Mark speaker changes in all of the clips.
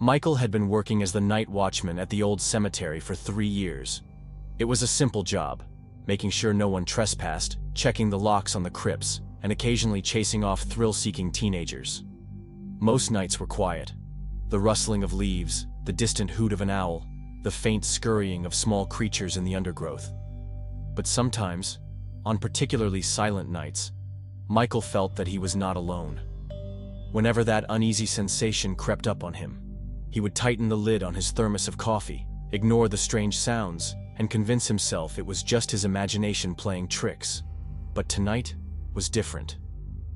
Speaker 1: Michael had been working as the night watchman at the old cemetery for 3 years. It was a simple job, making sure no one trespassed, checking the locks on the crypts, and occasionally chasing off thrill-seeking teenagers. Most nights were quiet. The rustling of leaves, the distant hoot of an owl, the faint scurrying of small creatures in the undergrowth. But sometimes, on particularly silent nights, Michael felt that he was not alone. Whenever that uneasy sensation crept up on him, he would tighten the lid on his thermos of coffee, ignore the strange sounds, and convince himself it was just his imagination playing tricks. But tonight was different.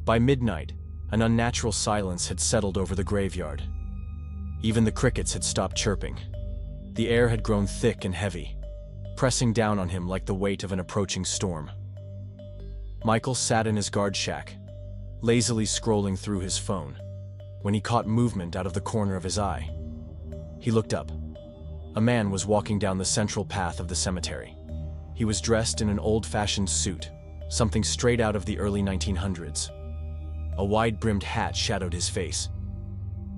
Speaker 1: By midnight, an unnatural silence had settled over the graveyard. Even the crickets had stopped chirping. The air had grown thick and heavy, pressing down on him like the weight of an approaching storm. Michael sat in his guard shack, lazily scrolling through his phone, when he caught movement out of the corner of his eye. He looked up. A man was walking down the central path of the cemetery. He was dressed in an old-fashioned suit, something straight out of the early 1900s. A wide-brimmed hat shadowed his face.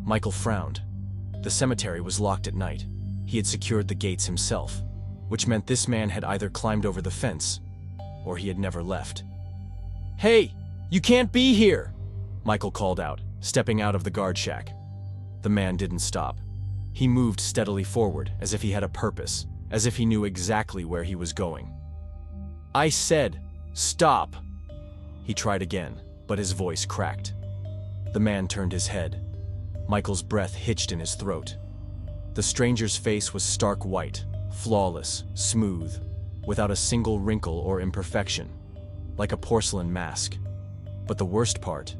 Speaker 1: Michael frowned. The cemetery was locked at night. He had secured the gates himself, which meant this man had either climbed over the fence, or he had never left. "Hey, you can't be here!" Michael called out, stepping out of the guard shack. The man didn't stop. He moved steadily forward, as if he had a purpose, as if he knew exactly where he was going. "I said, stop!" He tried again, but his voice cracked. The man turned his head. Michael's breath hitched in his throat. The stranger's face was stark white, flawless, smooth, without a single wrinkle or imperfection, like a porcelain mask. But the worst part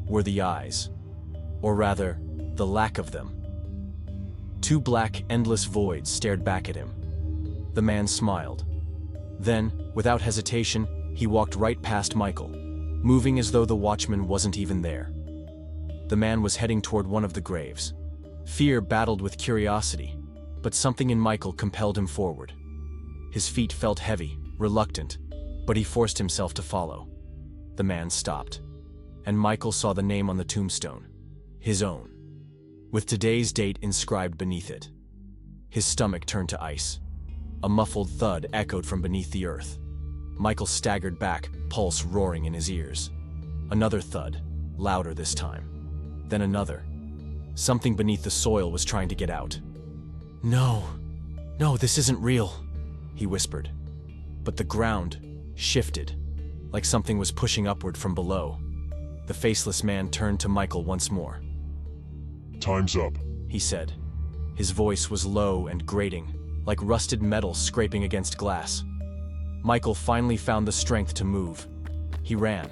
Speaker 1: were the eyes, or rather, the lack of them. Two black, endless voids stared back at him. The man smiled. Then, without hesitation, he walked right past Michael, moving as though the watchman wasn't even there. The man was heading toward one of the graves. Fear battled with curiosity, but something in Michael compelled him forward. His feet felt heavy, reluctant, but he forced himself to follow. The man stopped, and Michael saw the name on the tombstone, his own, with today's date inscribed beneath it. His stomach turned to ice. A muffled thud echoed from beneath the earth. Michael staggered back, pulse roaring in his ears. Another thud, louder this time. Then another. Something beneath the soil was trying to get out. No, this isn't real," he whispered. But the ground shifted, like something was pushing upward from below. The faceless man turned to Michael once more.
Speaker 2: "Time's up,"
Speaker 1: he said. His voice was low and grating, like rusted metal scraping against glass. Michael finally found the strength to move. He ran.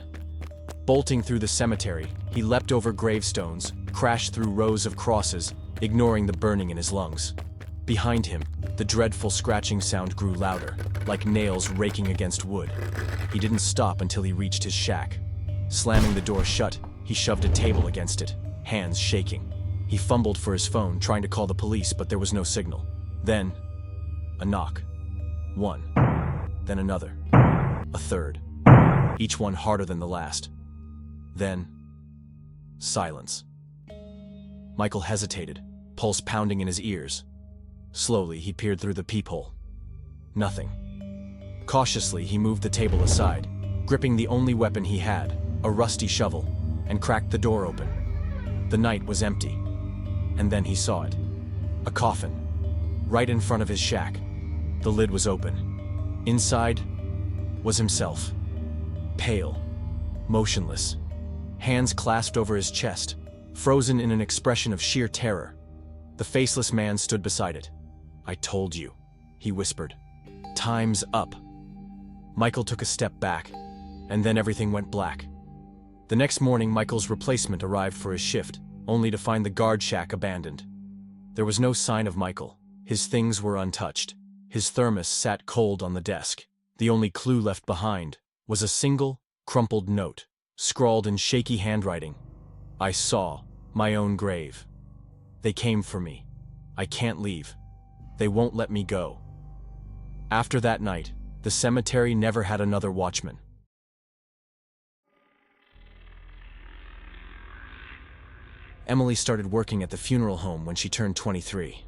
Speaker 1: Bolting through the cemetery, he leapt over gravestones, crashed through rows of crosses, ignoring the burning in his lungs. Behind him, the dreadful scratching sound grew louder, like nails raking against wood. He didn't stop until he reached his shack. Slamming the door shut, he shoved a table against it, hands shaking. He fumbled for his phone, trying to call the police, but there was no signal. Then, a knock. One. Then another. A third. Each one harder than the last. Then, silence. Michael hesitated, pulse pounding in his ears. Slowly, he peered through the peephole. Nothing. Cautiously, he moved the table aside, gripping the only weapon he had, a rusty shovel, and cracked the door open. The night was empty. And then he saw it. A coffin. Right in front of his shack. The lid was open. Inside was himself. Pale. Motionless. Hands clasped over his chest, frozen in an expression of sheer terror. The faceless man stood beside it. "I told you," he whispered. "Time's up." Michael took a step back, and then everything went black. The next morning, Michael's replacement arrived for his shift, only to find the guard shack abandoned. There was no sign of Michael. His things were untouched. His thermos sat cold on the desk. The only clue left behind was a single, crumpled note, scrawled in shaky handwriting. "I saw my own grave. They came for me. I can't leave. They won't let me go." After that night, the cemetery never had another watchman. Emily started working at the funeral home when she turned 23.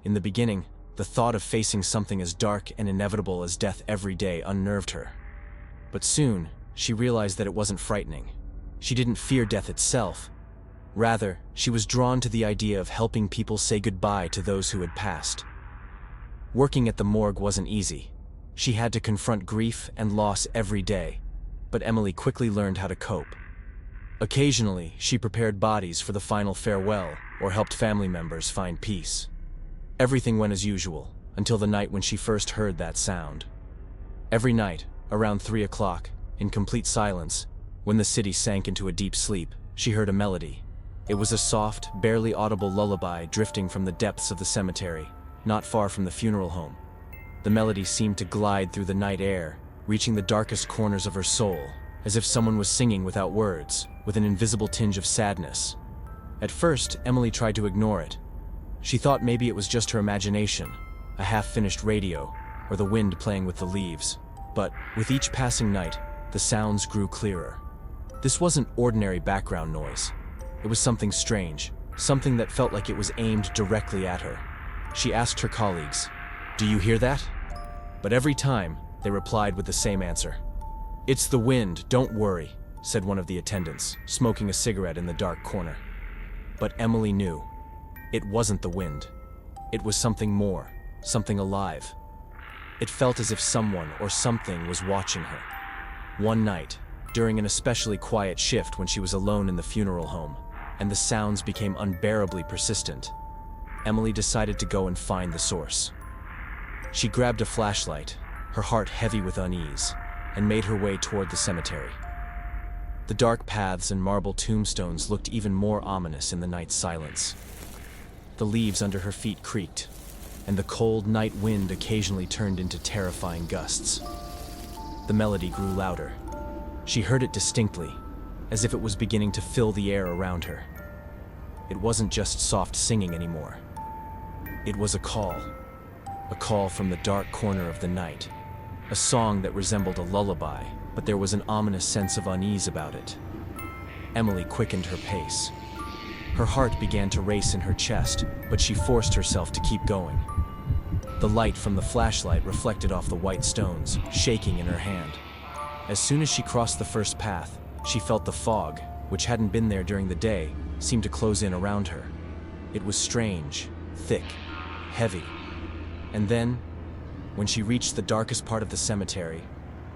Speaker 1: In the beginning, the thought of facing something as dark and inevitable as death every day unnerved her. But soon, she realized that it wasn't frightening. She didn't fear death itself. Rather, she was drawn to the idea of helping people say goodbye to those who had passed. Working at the morgue wasn't easy. She had to confront grief and loss every day, but Emily quickly learned how to cope. Occasionally, she prepared bodies for the final farewell or helped family members find peace. Everything went as usual, until the night when she first heard that sound. Every night, around 3 o'clock, in complete silence, when the city sank into a deep sleep, she heard a melody. It was a soft, barely audible lullaby drifting from the depths of the cemetery, not far from the funeral home. The melody seemed to glide through the night air, reaching the darkest corners of her soul, as if someone was singing without words, with an invisible tinge of sadness. At first, Emily tried to ignore it. She thought maybe it was just her imagination, a half-finished radio, or the wind playing with the leaves. But with each passing night, the sounds grew clearer. This wasn't ordinary background noise. It was something strange, something that felt like it was aimed directly at her. She asked her colleagues, "Do you hear that?" But every time, they replied with the same answer. "It's the wind, don't worry," said one of the attendants, smoking a cigarette in the dark corner. But Emily knew. It wasn't the wind. It was something more, something alive. It felt as if someone or something was watching her. One night, during an especially quiet shift when she was alone in the funeral home, and the sounds became unbearably persistent, Emily decided to go and find the source. She grabbed a flashlight, her heart heavy with unease, and made her way toward the cemetery. The dark paths and marble tombstones looked even more ominous in the night's silence. The leaves under her feet creaked, and the cold night wind occasionally turned into terrifying gusts. The melody grew louder. She heard it distinctly, as if it was beginning to fill the air around her. It wasn't just soft singing anymore. It was a call from the dark corner of the night, a song that resembled a lullaby, but there was an ominous sense of unease about it. Emily quickened her pace. Her heart began to race in her chest, but she forced herself to keep going. The light from the flashlight reflected off the white stones, shaking in her hand. As soon as she crossed the first path, she felt the fog, which hadn't been there during the day, seem to close in around her. It was strange, thick, heavy. And then, when she reached the darkest part of the cemetery,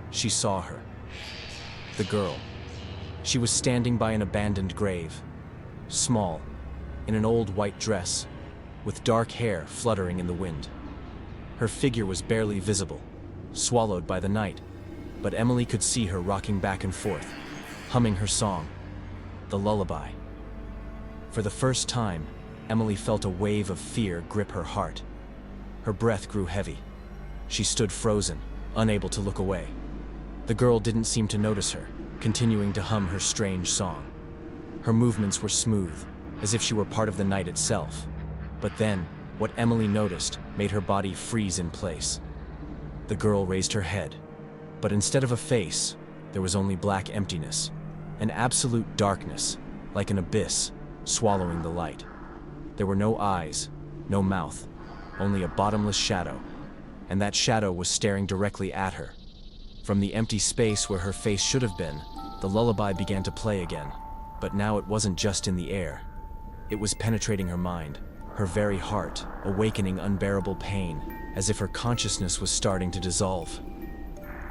Speaker 1: she saw her. The girl. She was standing by an abandoned grave. Small, in an old white dress, with dark hair fluttering in the wind. Her figure was barely visible, swallowed by the night, but Emily could see her rocking back and forth, humming her song, the lullaby. For the first time, Emily felt a wave of fear grip her heart. Her breath grew heavy. She stood frozen, unable to look away. The girl didn't seem to notice her, continuing to hum her strange song. Her movements were smooth, as if she were part of the night itself. But then, what Emily noticed made her body freeze in place. The girl raised her head, but instead of a face, there was only black emptiness, an absolute darkness, like an abyss, swallowing the light. There were no eyes, no mouth, only a bottomless shadow, and that shadow was staring directly at her. From the empty space where her face should have been, the lullaby began to play again. But now it wasn't just in the air. It was penetrating her mind, her very heart, awakening unbearable pain, as if her consciousness was starting to dissolve.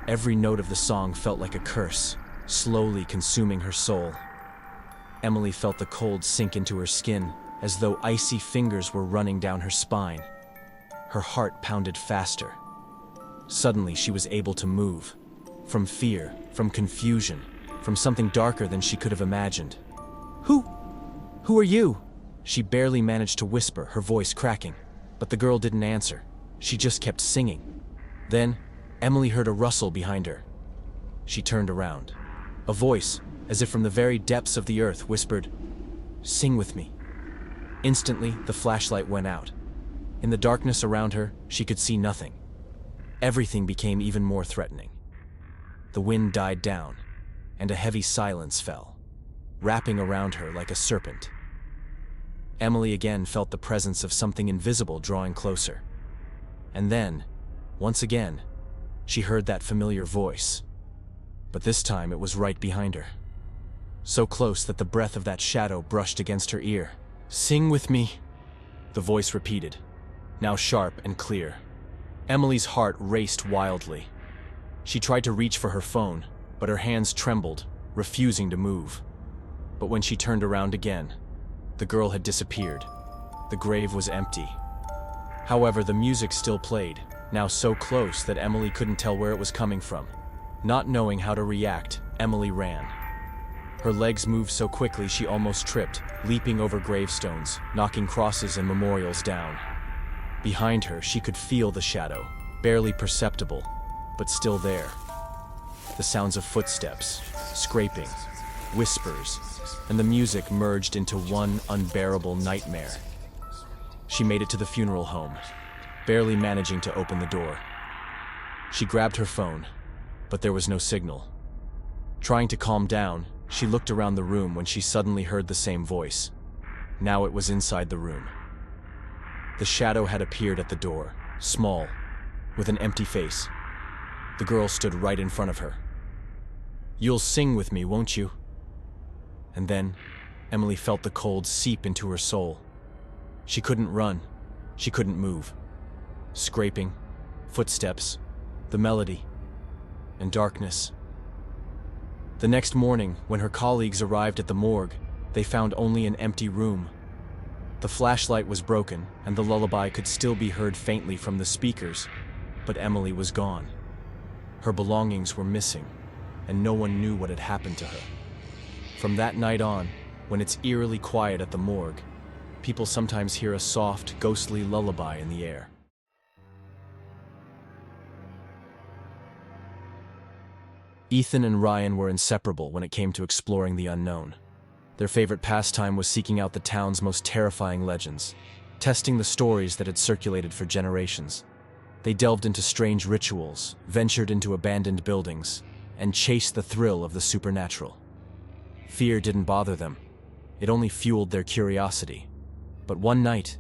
Speaker 1: Every note of the song felt like a curse, slowly consuming her soul. Emily felt the cold sink into her skin, as though icy fingers were running down her spine. Her heart pounded faster. Suddenly she was able to move. From fear, from confusion, from something darker than she could have imagined. Who are you?" She barely managed to whisper, her voice cracking. But the girl didn't answer. She just kept singing. Then, Emily heard a rustle behind her. She turned around. A voice, as if from the very depths of the earth, whispered, "Sing with me." Instantly, the flashlight went out. In the darkness around her, she could see nothing. Everything became even more threatening. The wind died down, and a heavy silence fell, wrapping around her like a serpent. Emily again felt the presence of something invisible drawing closer. And then, once again, she heard that familiar voice. But this time it was right behind her. So close that the breath of that shadow brushed against her ear. "Sing with me," the voice repeated, now sharp and clear. Emily's heart raced wildly. She tried to reach for her phone, but her hands trembled, refusing to move. But when she turned around again, the girl had disappeared. The grave was empty. However, the music still played, now so close that Emily couldn't tell where it was coming from. Not knowing how to react, Emily ran. Her legs moved so quickly she almost tripped, leaping over gravestones, knocking crosses and memorials down. Behind her, she could feel the shadow, barely perceptible, but still there. The sounds of footsteps, scraping, whispers, and the music merged into one unbearable nightmare. She made it to the funeral home, barely managing to open the door. She grabbed her phone, but there was no signal. Trying to calm down, she looked around the room when she suddenly heard the same voice. Now it was inside the room. The shadow had appeared at the door, small, with an empty face. The girl stood right in front of her. "You'll sing with me, won't you?" And then, Emily felt the cold seep into her soul. She couldn't run. She couldn't move. Scraping, footsteps, the melody, and darkness. The next morning, when her colleagues arrived at the morgue, they found only an empty room. The flashlight was broken, and the lullaby could still be heard faintly from the speakers, but Emily was gone. Her belongings were missing, and no one knew what had happened to her. From that night on, when it's eerily quiet at the morgue, people sometimes hear a soft, ghostly lullaby in the air. Ethan and Ryan were inseparable when it came to exploring the unknown. Their favorite pastime was seeking out the town's most terrifying legends, testing the stories that had circulated for generations. They delved into strange rituals, ventured into abandoned buildings, and chased the thrill of the supernatural. Fear didn't bother them. It only fueled their curiosity. But one night,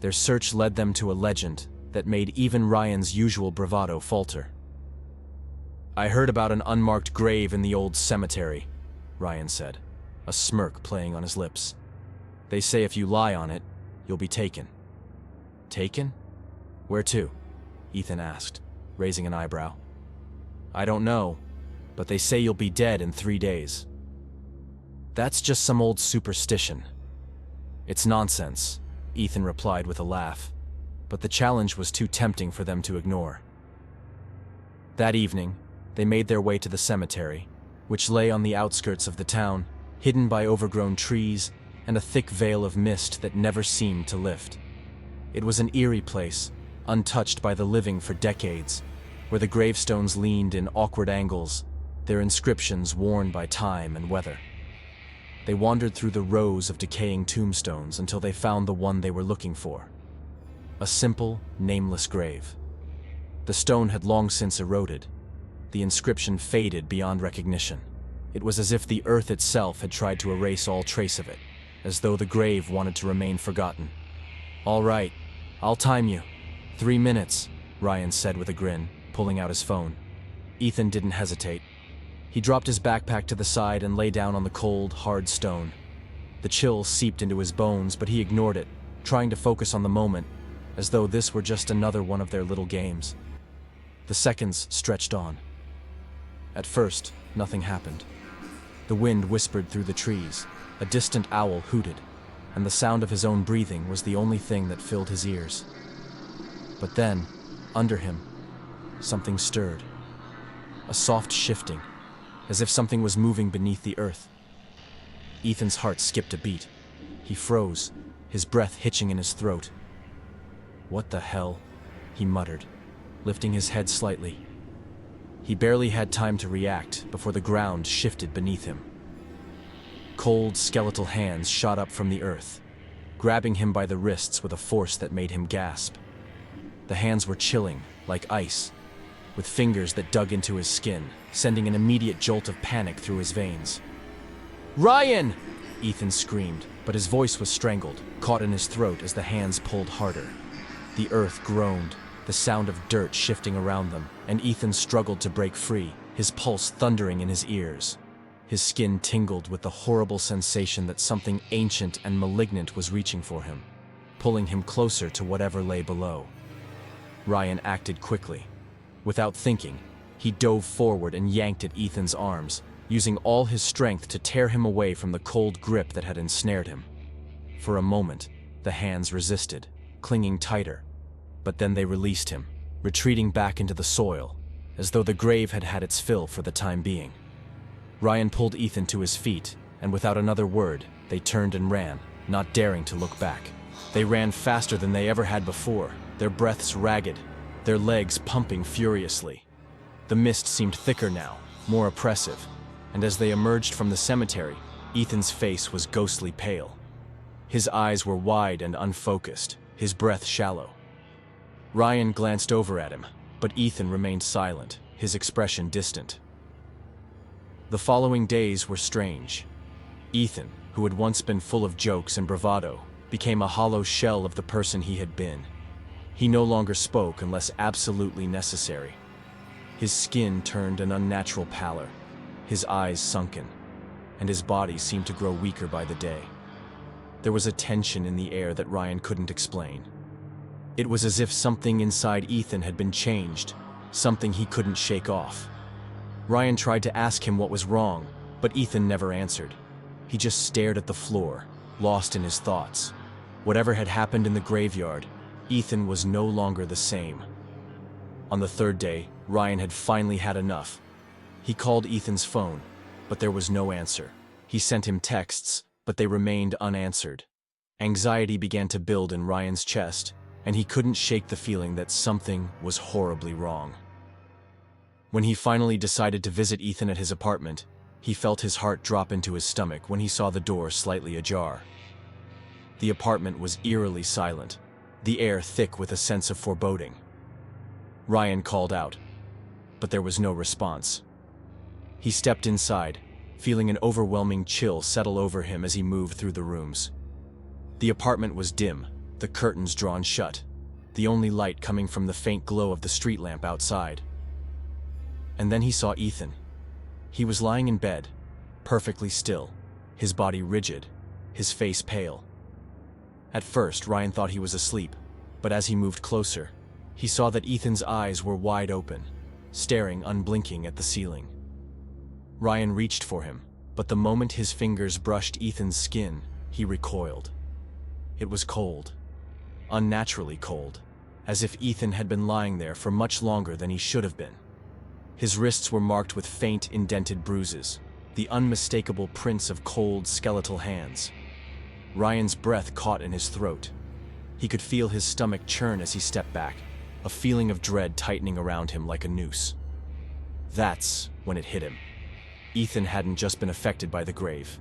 Speaker 1: their search led them to a legend that made even Ryan's usual bravado falter. "I heard about an unmarked grave in the old cemetery," Ryan said, a smirk playing on his lips. "They say if you lie on it, you'll be taken." "Taken? Where to?" Ethan asked, raising an eyebrow. "I don't know, but they say you'll be dead in 3 days." "That's just some old superstition." "It's nonsense," Ethan replied with a laugh, but the challenge was too tempting for them to ignore. That evening, they made their way to the cemetery, which lay on the outskirts of the town, hidden by overgrown trees and a thick veil of mist that never seemed to lift. It was an eerie place, untouched by the living for decades, where the gravestones leaned in awkward angles, their inscriptions worn by time and weather. They wandered through the rows of decaying tombstones until they found the one they were looking for. A simple, nameless grave. The stone had long since eroded. The inscription faded beyond recognition. It was as if the earth itself had tried to erase all trace of it, as though the grave wanted to remain forgotten. "All right, I'll time you. 3 minutes, Ryan said with a grin, pulling out his phone. Ethan didn't hesitate. He dropped his backpack to the side and lay down on the cold, hard stone. The chill seeped into his bones, but he ignored it, trying to focus on the moment, as though this were just another one of their little games. The seconds stretched on. At first, nothing happened. The wind whispered through the trees, a distant owl hooted, and the sound of his own breathing was the only thing that filled his ears. But then, under him, something stirred. A soft shifting, as if something was moving beneath the earth. Ethan's heart skipped a beat. He froze, his breath hitching in his throat. "What the hell?" he muttered, lifting his head slightly. He barely had time to react before the ground shifted beneath him. Cold, skeletal hands shot up from the earth, grabbing him by the wrists with a force that made him gasp. The hands were chilling, like ice, with fingers that dug into his skin, sending an immediate jolt of panic through his veins. "Ryan!" Ethan screamed, but his voice was strangled, caught in his throat as the hands pulled harder. The earth groaned, the sound of dirt shifting around them, and Ethan struggled to break free, his pulse thundering in his ears. His skin tingled with the horrible sensation that something ancient and malignant was reaching for him, pulling him closer to whatever lay below. Ryan acted quickly. Without thinking, he dove forward and yanked at Ethan's arms, using all his strength to tear him away from the cold grip that had ensnared him. For a moment, the hands resisted, clinging tighter, but then they released him, retreating back into the soil, as though the grave had had its fill for the time being. Ryan pulled Ethan to his feet, and without another word, they turned and ran, not daring to look back. They ran faster than they ever had before, their breaths ragged, their legs pumping furiously. The mist seemed thicker now, more oppressive, and as they emerged from the cemetery, Ethan's face was ghostly pale. His eyes were wide and unfocused, his breath shallow. Ryan glanced over at him, but Ethan remained silent, his expression distant. The following days were strange. Ethan, who had once been full of jokes and bravado, became a hollow shell of the person he had been. He no longer spoke unless absolutely necessary. His skin turned an unnatural pallor, his eyes sunken, and his body seemed to grow weaker by the day. There was a tension in the air that Ryan couldn't explain. It was as if something inside Ethan had been changed, something he couldn't shake off. Ryan tried to ask him what was wrong, but Ethan never answered. He just stared at the floor, lost in his thoughts. Whatever had happened in the graveyard, Ethan was no longer the same. On the third day, Ryan had finally had enough. He called Ethan's phone, but there was no answer. He sent him texts, but they remained unanswered. Anxiety began to build in Ryan's chest, and he couldn't shake the feeling that something was horribly wrong. When he finally decided to visit Ethan at his apartment, he felt his heart drop into his stomach when he saw the door slightly ajar. The apartment was eerily silent, the air thick with a sense of foreboding. Ryan called out, but there was no response. He stepped inside, feeling an overwhelming chill settle over him as he moved through the rooms. The apartment was dim, the curtains drawn shut, the only light coming from the faint glow of the street lamp outside. And then he saw Ethan. He was lying in bed, perfectly still, his body rigid, his face pale. At first, Ryan thought he was asleep, but as he moved closer, he saw that Ethan's eyes were wide open, staring unblinking at the ceiling. Ryan reached for him, but the moment his fingers brushed Ethan's skin, he recoiled. It was cold, unnaturally cold, as if Ethan had been lying there for much longer than he should have been. His wrists were marked with faint, indented bruises, the unmistakable prints of cold, skeletal hands. Ryan's breath caught in his throat. He could feel his stomach churn as he stepped back, a feeling of dread tightening around him like a noose. That's when it hit him. Ethan hadn't just been affected by the grave.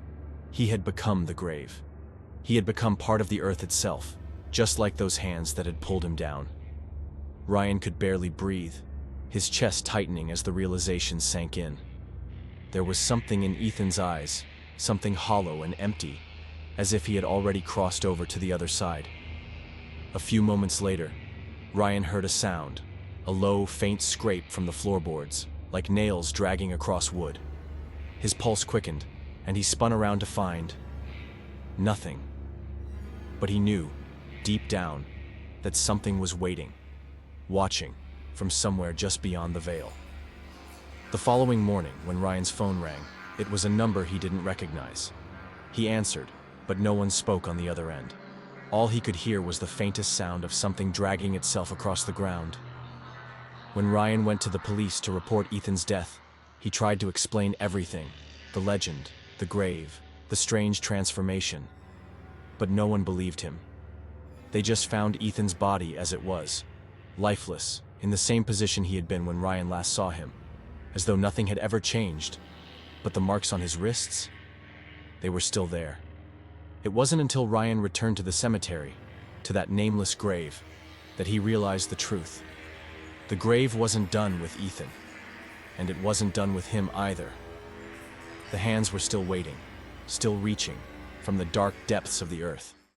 Speaker 1: He had become the grave. He had become part of the earth itself, just like those hands that had pulled him down. Ryan could barely breathe, his chest tightening as the realization sank in. There was something in Ethan's eyes, something hollow and empty, as if he had already crossed over to the other side. A few moments later, Ryan heard a sound, a low, faint scrape from the floorboards, like nails dragging across wood. His pulse quickened, and he spun around to find nothing. But he knew, deep down, that something was waiting, watching, from somewhere just beyond the veil. The following morning, when Ryan's phone rang, it was a number he didn't recognize. He answered, but no one spoke on the other end. All he could hear was the faintest sound of something dragging itself across the ground. When Ryan went to the police to report Ethan's death, he tried to explain everything, the legend, the grave, the strange transformation. But no one believed him. They just found Ethan's body as it was, lifeless, in the same position he had been when Ryan last saw him, as though nothing had ever changed. But the marks on his wrists? They were still there. It wasn't until Ryan returned to the cemetery, to that nameless grave, that he realized the truth. The grave wasn't done with Ethan, and it wasn't done with him either. The hands were still waiting, still reaching, from the dark depths of the earth.